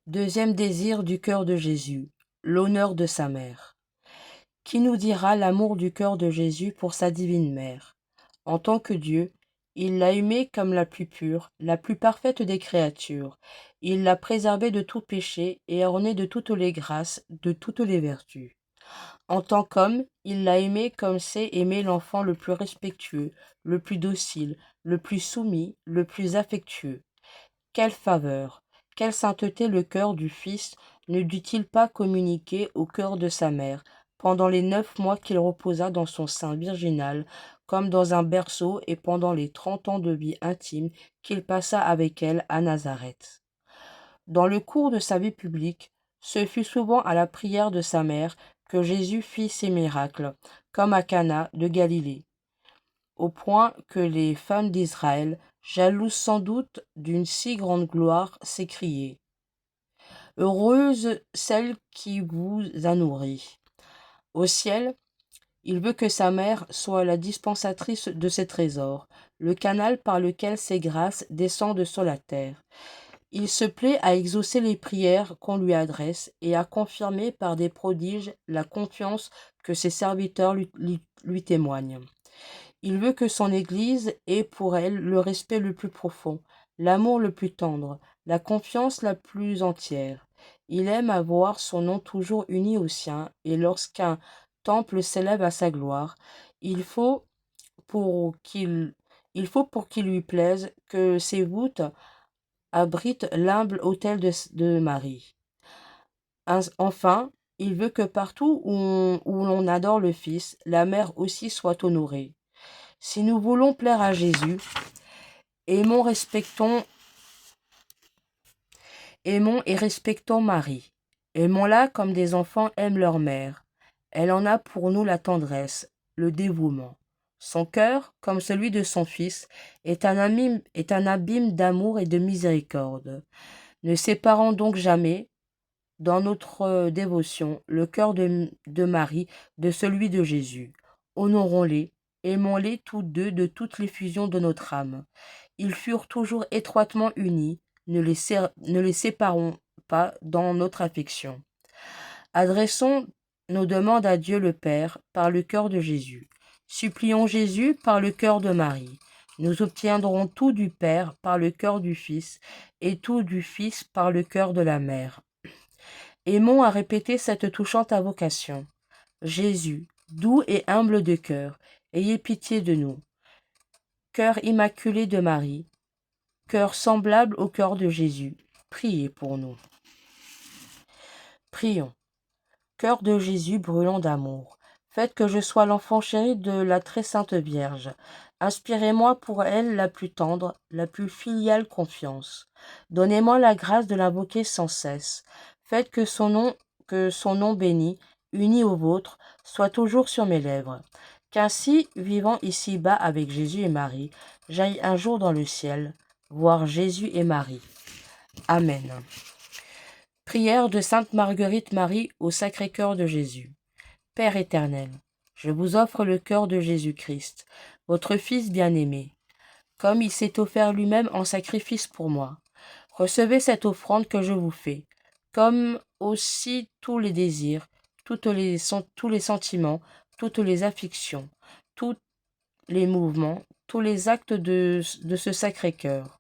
Deuxième désir du cœur de Jésus, l'honneur de sa mère. Qui nous dira l'amour du cœur de Jésus pour sa divine mère? En tant que Dieu, il l'a aimée comme la plus pure, la plus parfaite des créatures. Il l'a préservée de tout péché et ornée de toutes les grâces, de toutes les vertus. En tant qu'homme, il l'a aimée comme sait aimer l'enfant le plus respectueux, le plus docile, le plus soumis, le plus affectueux. Quelle faveur, quelle sainteté le cœur du Fils ne dut-il pas communiquer au cœur de sa mère, pendant les 9 mois qu'il reposa dans son sein virginal, comme dans un berceau, et pendant les 30 ans de vie intime qu'il passa avec elle à Nazareth. Dans le cours de sa vie publique, ce fut souvent à la prière de sa mère que Jésus fit ses miracles, comme à Cana de Galilée, au point que les femmes d'Israël, jalouses sans doute d'une si grande gloire, s'écriaient: Heureuse celle qui vous a nourri. Au ciel, il veut que sa mère soit la dispensatrice de ses trésors, le canal par lequel ses grâces descendent sur la terre. Il se plaît à exaucer les prières qu'on lui adresse et à confirmer par des prodiges la confiance que ses serviteurs lui témoignent. Il veut que son Église ait pour elle le respect le plus profond, l'amour le plus tendre, la confiance la plus entière. Il aime à voir son nom toujours uni au sien, et lorsqu'un temple s'élève à sa gloire, il faut pour qu'il pour qu'il lui plaise que ses voûtes abritent l'humble autel de Marie. Enfin, il veut que partout où l'on adore le Fils, la mère aussi soit honorée. Si nous voulons plaire à Jésus, aimons, aimons et respectons Marie. Aimons-la comme des enfants aiment leur mère. Elle en a pour nous la tendresse, le dévouement. Son cœur, comme celui de son Fils, est un abîme d'amour et de miséricorde. Ne séparons donc jamais, dans notre dévotion, le cœur de Marie de celui de Jésus. Honorons-les, aimons-les tous deux de toute l'effusion de notre âme. Ils furent toujours étroitement unis, ne les séparons pas dans notre affection. Adressons nos demandes à Dieu le Père par le cœur de Jésus. Supplions Jésus par le cœur de Marie. Nous obtiendrons tout du Père par le cœur du Fils et tout du Fils par le cœur de la Mère. Aimons à répéter cette touchante invocation. Jésus, doux et humble de cœur, ayez pitié de nous. Cœur immaculé de Marie, cœur semblable au cœur de Jésus, priez pour nous. Prions. Cœur de Jésus brûlant d'amour, faites que je sois l'enfant chéri de la très sainte Vierge. Inspirez-moi pour elle la plus tendre, la plus filiale confiance. Donnez-moi la grâce de l'invoquer sans cesse. Faites que son nom béni, uni au vôtre, soit toujours sur mes lèvres. Qu'ainsi, vivant ici-bas avec Jésus et Marie, j'aille un jour dans le ciel, voir Jésus et Marie. Amen. Prière de Sainte Marguerite Marie au Sacré-Cœur de Jésus. Père éternel, je vous offre le cœur de Jésus-Christ, votre Fils bien-aimé, comme il s'est offert lui-même en sacrifice pour moi. Recevez cette offrande que je vous fais, comme aussi tous les désirs, tous les sentiments, toutes les affections, tous les mouvements, tous les actes de ce Sacré-Cœur.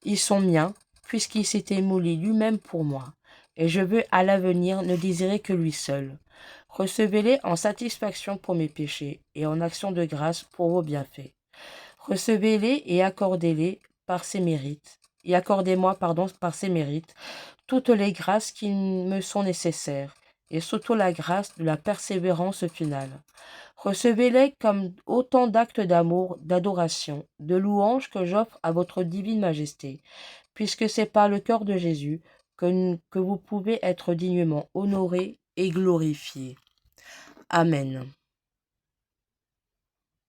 Ils sont miens, puisqu'il s'est émoulé lui-même pour moi, et je veux à l'avenir ne désirer que lui seul. Recevez-les en satisfaction pour mes péchés et en action de grâce pour vos bienfaits. Recevez-les et accordez-les par ses mérites, et accordez-moi, par ses mérites, toutes les grâces qui me sont nécessaires, et surtout la grâce de la persévérance finale. Recevez-les comme autant d'actes d'amour, d'adoration, de louange que j'offre à votre divine majesté, puisque c'est par le cœur de Jésus que vous pouvez être dignement honoré et glorifié. Amen.